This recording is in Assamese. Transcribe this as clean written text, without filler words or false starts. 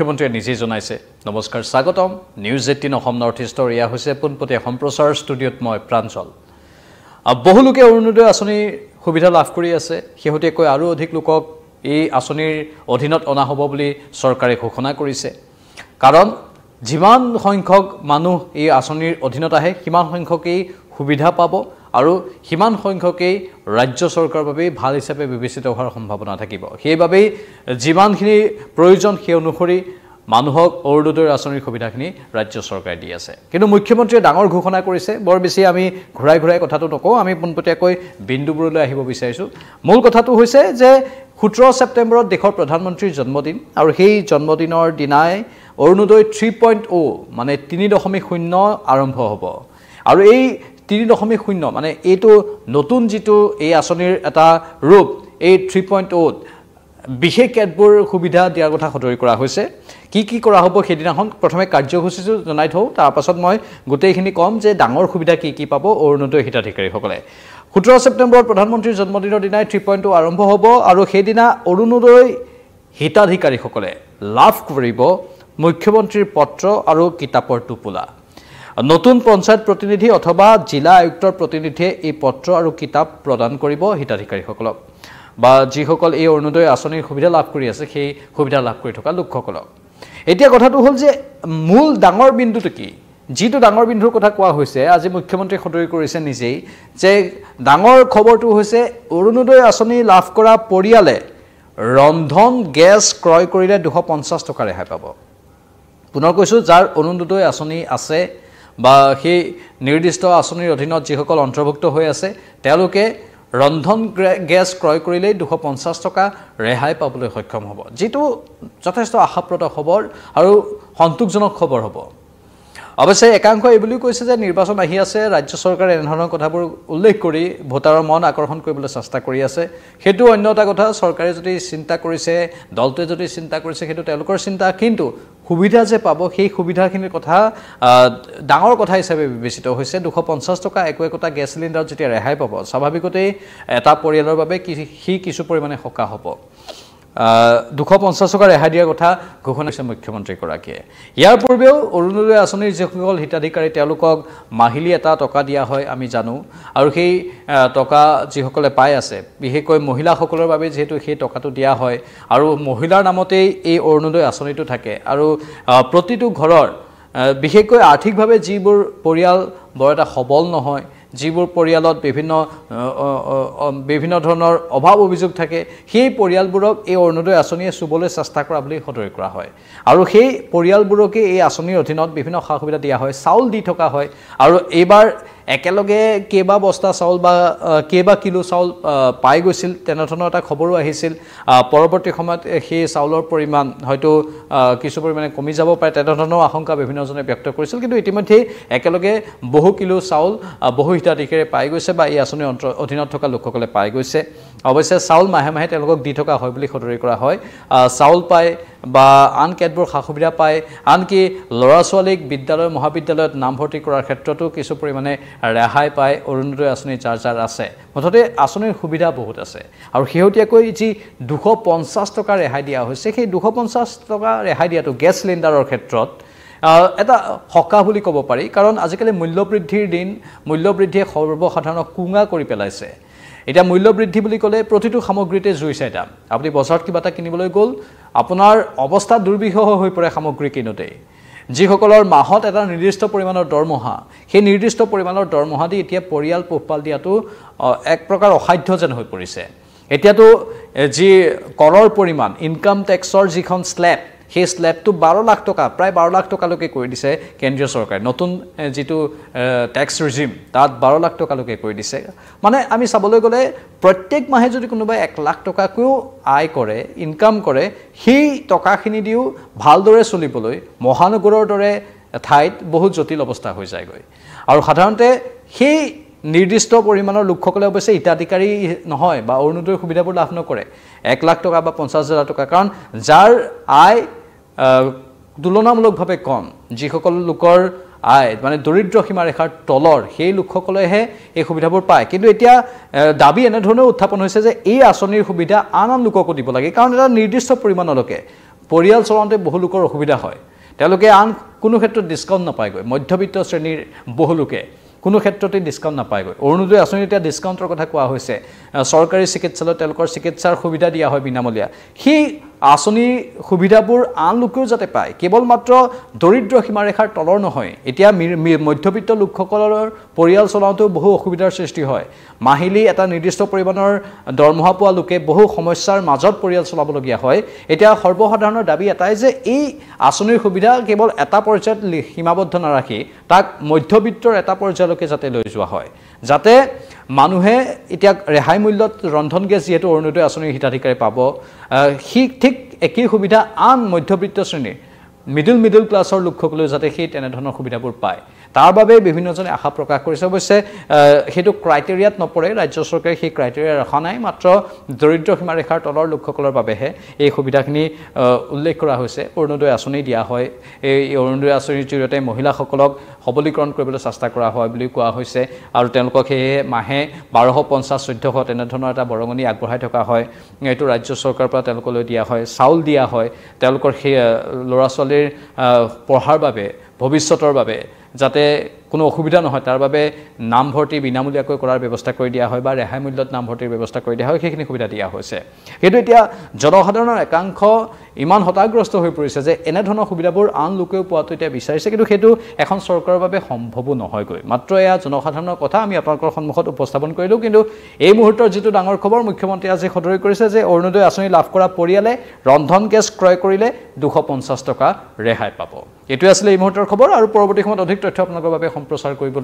মুখ্যমন্ত্ৰীয়ে নিজে জনাইছে নমস্কাৰ স্বাগতম নিউজ 18 অসম নৰ্থ ইষ্টৰ ইয়া হৈছে পোনপটীয়া সম্প্ৰচাৰ ষ্টুডিঅ'ত মই প্ৰাঞ্জল বহু লোকে অৰুণোদয় আঁচনিৰ সুবিধা লাভ কৰি আছে শেহতীয়াকৈ আৰু অধিক লোকক এই আঁচনিৰ অধীনত অনা হ'ব বুলি চৰকাৰে ঘোষণা কৰিছে কাৰণ যিমান সংখ্যক মানুহ এই আঁচনিৰ অধীনত আহে কিমান সংখ্যকেই সুবিধা পাব আৰু হিমান সংখ্যকেই ৰাজ্য চৰকাৰৰ বাবে ভাল হিচাপে বিবেচিত হোৱাৰ সম্ভাৱনা থাকিব সেইবাবে যিমানখিনি প্ৰয়োজন সেই অনুসৰি মানুহক অৰুণোদয় আঁচনিৰ সুবিধাখিনি ৰাজ্য চৰকাৰে দি আছে কিন্তু মুখ্যমন্ত্ৰীয়ে ডাঙৰ ঘোষণা কৰিছে বৰ বেছি আমি ঘূৰাই কথাটো নকওঁ আমি পোনপটীয়াকৈ বিন্দুবোৰলৈ আহিব বিচাৰিছোঁ মূল কথাটো হৈছে যে 17 ছেপ্টেম্বৰত দেশৰ প্ৰধানমন্ত্ৰীৰ জন্মদিন আৰু সেই জন্মদিনৰ দিনাই অৰুণোদয় 3.0 মানে 3.0 আৰম্ভ হ'ব আৰু এই 3.0 মানে এইটো নতুন যেটো এই আঁচনিৰ এটা ৰূপ এই 3.0 বিশেষ কেতবোৰ সুবিধা দিয়াৰ কথা সদৰি কৰা হৈছে কি কৰা হ'ব সেইদিনাখন প্ৰথমে কাৰ্যসূচীটো জনাই থওঁ তাৰ পাছত মই গোটেইখিনি কম যে ডাঙৰ সুবিধা কি পাব অৰুণোদয় হিতাধিকাৰীসকলে 17 ছেপ্টেম্বৰত প্ৰধানমন্ত্ৰীৰ জন্মদিনৰ দিনাই 3.0 আৰম্ভ হ'ব আৰু সেইদিনা অৰুণোদয় হিতাধিকাৰীসকলে লাভ কৰিব মুখ্যমন্ত্ৰীৰ পত্ৰ আৰু কিতাপৰ টোপোলা নতুন পঞ্চায়ত প্ৰতিনিধি অথবা জিলা আয়ুক্তৰ প্ৰতিনিধিয়ে এই পত্ৰ আৰু কিতাপ প্ৰদান কৰিব হিতাধিকাৰীসকলক বা যিসকল এই অৰুণোদয় আঁচনিৰ সুবিধা লাভ কৰি আছে সেই সুবিধা লাভ কৰি থকা লোকসকলক এতিয়া কথাটো হ'ল যে মূল ডাঙৰ বিন্দুটো কি যিটো ডাঙৰ বিন্দুৰ কথা কোৱা হৈছে আজি মুখ্যমন্ত্ৰী সদৰি কৰিছে নিজেই যে ডাঙৰ খবৰটো হৈছে অৰুণোদয় আঁচনি লাভ কৰা পৰিয়ালে ৰন্ধন গেছ ক্ৰয় কৰিলে 250 টকা ৰেহাই পাব পুনৰ কৈছোঁ যাৰ অৰুণোদয় আঁচনি আছে বা সেই নিৰ্দিষ্ট আঁচনিৰ অধীনত যিসকল অন্তৰ্ভুক্ত হৈ আছে তেওঁলোকে ৰন্ধন গেছ ক্ৰয় কৰিলেই 250 টকা ৰেহাই পাবলৈ সক্ষম হ'ব যেটো যথেষ্ট আশাপ্ৰদ খবৰ আৰু সন্তোষজনক খবৰ হ'ব অৱশ্যে একাংশ এই বুলি কৈছে যে নিৰ্বাচন আহি আছে ৰাজ্য চৰকাৰে এনেধৰণৰ কথাবোৰ উল্লেখ কৰি ভোটাৰৰ মন আকৰ্ষণ কৰিবলৈ চেষ্টা কৰি আছে সেইটো অন্য এটা কথা চৰকাৰে যদি চিন্তা কৰিছে দলটোৱে যদি চিন্তা কৰিছে সেইটো তেওঁলোকৰ চিন্তা কিন্তু সুবিধা যে পাব সেই সুবিধাখিনিৰ কথা ডাঙৰ কথা হিচাপে বিবেচিত হৈছে 250 টকা একোটা গেছ চিলিণ্ডাৰত যেতিয়া ৰেহাই পাব স্বাভাৱিকতেই এটা পৰিয়ালৰ বাবে কিছু পৰিমাণে সকাহ হ'ব 250 টকা ৰেহাই দিয়াৰ কথা ঘোষণা কৰিছে মুখ্যমন্ত্ৰীগৰাকীয়ে ইয়াৰ পূৰ্বেও অৰুণোদয় আঁচনিৰ যিসকল হিতাধিকাৰী তেওঁলোকক মাহিলী এটা টকা দিয়া হয় আমি জানো আৰু সেই টকা যিসকলে পাই আছে বিশেষকৈ মহিলাসকলৰ বাবে যেহেতু সেই টকাটো দিয়া হয় আৰু মহিলাৰ নামতেই এই অৰুণোদয় আঁচনিটো থাকে আৰু প্ৰতিটো ঘৰৰ বিশেষকৈ আৰ্থিকভাৱে যিবোৰ পৰিয়াল বৰ এটা সবল নহয় যিবোৰ পৰিয়ালত বিভিন্ন ধৰণৰ অভাৱ অভিযোগ থাকে সেই পৰিয়ালবোৰক এই অৰুণোদয় আঁচনিয়ে চুবলৈ চেষ্টা কৰা বুলি সদৰি কৰা হয় আৰু সেই পৰিয়ালবোৰকে এই আঁচনিৰ অধীনত বিভিন্ন সা সুবিধা দিয়া হয় চাউল দি থকা হয় আৰু এইবাৰ একেলগে কেইবা বস্তা চাউল বা কেইবা কিলো চাউল পাই গৈছিল তেনেধৰণৰ এটা খবৰো আহিছিল পৰৱৰ্তী সময়ত সেই চাউলৰ পৰিমাণ হয়তো কিছু পৰিমাণে কমি যাব পাৰে তেনেধৰণৰ আশংকা বিভিন্নজনে ব্যক্ত কৰিছিল কিন্তু ইতিমধ্যে একেলগে বহু কিলো চাউল বহু হিতাধিকাৰীয়ে পাই গৈছে বা এই আঁচনিৰ অধীনত থকা লোকসকলে পাই গৈছে অৱশ্যে চাউল মাহে মাহে তেওঁলোকক দি থকা হয় বুলি সদৰি কৰা হয় চাউল পায় বা আন কেতবোৰ সা সুবিধা পায় আনকি ল'ৰা ছোৱালীক বিদ্যালয় মহাবিদ্যালয়ত নামভৰ্তি কৰাৰ ক্ষেত্ৰতো কিছু পৰিমাণে ৰেহাই পায় অৰুণোদয় আঁচনি যাৰ আছে মুঠতে আঁচনিৰ সুবিধা বহুত আছে আৰু শেহতীয়াকৈ যি 250 টকা ৰেহাই দিয়া হৈছে সেই 250 টকা ৰেহাই দিয়াটো গেছ চিলিণ্ডাৰৰ ক্ষেত্ৰত এটা হকা বুলি ক'ব পাৰি কাৰণ আজিকালি মূল্যবৃদ্ধিৰ দিন মূল্যবৃদ্ধিয়ে সৰ্বসাধাৰণক কুঙা কৰি পেলাইছে এটা মূল্যবৃদ্ধি বুলি ক'লে প্ৰতিটো সামগ্ৰীতে জুই চাই দাম আপুনি বজাৰত কিবা এটা কিনিবলৈ গ'ল আপোনাৰ অৱস্থা দুৰ্বিষহ হৈ পৰে সামগ্ৰী কিনোতে যিসকলৰ মাহত এটা নিৰ্দিষ্ট পৰিমাণৰ দৰমহা সেই নিৰ্দিষ্ট পৰিমাণৰ দৰমহা দি এতিয়া পৰিয়াল পোহপাল দিয়াটো এক প্ৰকাৰ অসাধ্য যেন হৈ পৰিছে এতিয়াতো যি কৰৰ পৰিমাণ ইনকাম টেক্সৰ যিখন স্লেব সেই স্লেবটো 12 লাখ টকা প্ৰায় 12 লাখ টকালৈকে কৰি দিছে কেন্দ্ৰীয় চৰকাৰে নতুন যেটো ট্যাক্স ৰিজিম তাত 12 লাখ টকালৈকে কৰি দিছে মানে আমি চাবলৈ গ'লে প্ৰত্যেক মাহে যদি কোনোবাই 1 লাখ টকাকৈও আয় কৰে ইনকাম কৰে সেই টকাখিনি দিও ভালদৰে চলিবলৈ মহানগৰৰ দৰে ঠাইত বহুত জটিল অৱস্থা হৈ যায়গৈ আৰু সাধাৰণতে সেই নিৰ্দিষ্ট পৰিমাণৰ লোকসকলে অৱশ্যে হিতাধিকাৰী নহয় বা অৰুণোদয় সুবিধাবোৰ লাভ নকৰে 1 লাখ টকা বা 50,000 টকা কাৰণ যাৰ আয় তুলনামূলকভাৱে কম যিসকল লোকৰ আয় মানে দৰিদ্ৰ সীমাৰেখাৰ তলৰ সেই লোকসকলেহে এই সুবিধাবোৰ পায় কিন্তু এতিয়া দাবী এনে ধৰণে উত্থাপন হৈছে যে এই আঁচনিৰ সুবিধা আন লোককো দিব লাগে কাৰণ এটা নিৰ্দিষ্ট পৰিমাণলৈকে পৰিয়াল চলাওঁতে বহু লোকৰ অসুবিধা হয় তেওঁলোকে আন কোনো ক্ষেত্ৰত ডিসকাউন্ট নাপায়গৈ মধ্যবিত্ত শ্ৰেণীৰ বহু লোকে কোনো ক্ষেত্ৰতে ডিসকাউন্ট নাপায়গৈ অৰুণোদয় আঁচনি এতিয়া ডিসকাউন্টৰ কথা কোৱা হৈছে চৰকাৰী চিকিৎসালয়ত তেওঁলোকৰ চিকিৎসাৰ সুবিধা দিয়া হয় বিনামূলীয়া সেই আঁচনি সুবিধাবোৰ আন লোকেও যাতে পায় কেৱল মাত্ৰ দৰিদ্ৰ সীমাৰেখাৰ তলৰ নহয় এতিয়া মধ্যবিত্ত লোকসকলৰ পৰিয়াল চলাওঁতেও বহু অসুবিধাৰ সৃষ্টি হয় মাহিলী এটা নিৰ্দিষ্ট পৰিমাণৰ দৰমহা পোৱা লোকে বহু সমস্যাৰ মাজত পৰিয়াল চলাবলগীয়া হয় এতিয়া সৰ্বসাধাৰণৰ দাবী এটাই যে এই আঁচনিৰ সুবিধা কেৱল এটা পৰ্যায়ত সীমাবদ্ধ নাৰাখি তাক মধ্যবিত্তৰ এটা পৰ্যায়লৈকে যাতে লৈ যোৱা হয় যাতে মানুহে এতিয়া ৰেহাই মূল্যত ৰন্ধন গেছ যেহেতু অৰুণোদয় আঁচনিৰ হিতাধিকাৰী পাব ঠিক একই সুবিধা আন মধ্যবিত্ত শ্ৰেণীৰ মিডল ক্লাছৰ লোকসকলেও যাতে সেই তেনেধৰণৰ সুবিধাবোৰ পায় তাৰ বাবে বিভিন্নজনে আশা প্ৰকাশ কৰিছে অৱশ্যে সেইটো ক্ৰাইটেৰিয়াত নপৰে ৰাজ্য চৰকাৰে সেই ক্ৰাইটেৰিয়া ৰখা নাই মাত্ৰ দৰিদ্ৰ সীমাৰেখাৰ তলৰ লোকসকলৰ বাবেহে এই সুবিধাখিনি উল্লেখ কৰা হৈছে অৰুণোদয় আঁচনি দিয়া হয় এই অৰুণোদয় আঁচনিৰ জৰিয়তে মহিলাসকলক সবলীকৰণ কৰিবলৈ চেষ্টা কৰা হয় বুলি কোৱা হৈছে আৰু তেওঁলোকক সেয়ে মাহে 1250-1400 তেনেধৰণৰ এটা বৰঙণি আগবঢ়াই থকা হয় এইটো ৰাজ্য চৰকাৰৰ পৰা তেওঁলোকলৈ দিয়া হয় চাউল দিয়া হয় তেওঁলোকৰ সেই ল'ৰা ছোৱালীৰ পঢ়াৰ বাবে ভৱিষ্যতৰ বাবে যাতে কোনো অসুবিধা নহয় তাৰ বাবে নামভৰ্তি বিনামূলীয়াকৈ কৰাৰ ব্যৱস্থা কৰি দিয়া হয় বা ৰেহাই মূল্যত নামভৰ্তিৰ ব্যৱস্থা কৰি দিয়া হয় সেইখিনি সুবিধা দিয়া হৈছে কিন্তু এতিয়া জনসাধাৰণৰ একাংশ ইমান হতাগ্ৰস্ত হৈ পৰিছে যে এনেধৰণৰ সুবিধাবোৰ আন লোকেও পোৱাটো এতিয়া বিচাৰিছে কিন্তু সেইটো এখন চৰকাৰৰ বাবে সম্ভৱো নহয়গৈ মাত্ৰ এয়া জনসাধাৰণৰ কথা আমি আপোনালোকৰ সন্মুখত উপস্থাপন কৰিলোঁ কিন্তু এই মুহূৰ্তৰ যিটো ডাঙৰ খবৰ মুখ্যমন্ত্ৰী আজি সদৰি কৰিছে যে অৰুণোদয় আঁচনি লাভ কৰা পৰিয়ালে ৰন্ধন গেছ ক্ৰয় কৰিলে 250 টকা ৰেহাই পাব এইটোৱে আছিল এই মুহূৰ্তৰ খবৰ আৰু পৰৱৰ্তী সময়ত অধিক তথ্য আপোনালোকৰ বাবে সম্প্ৰচাৰ কৰিবলৈ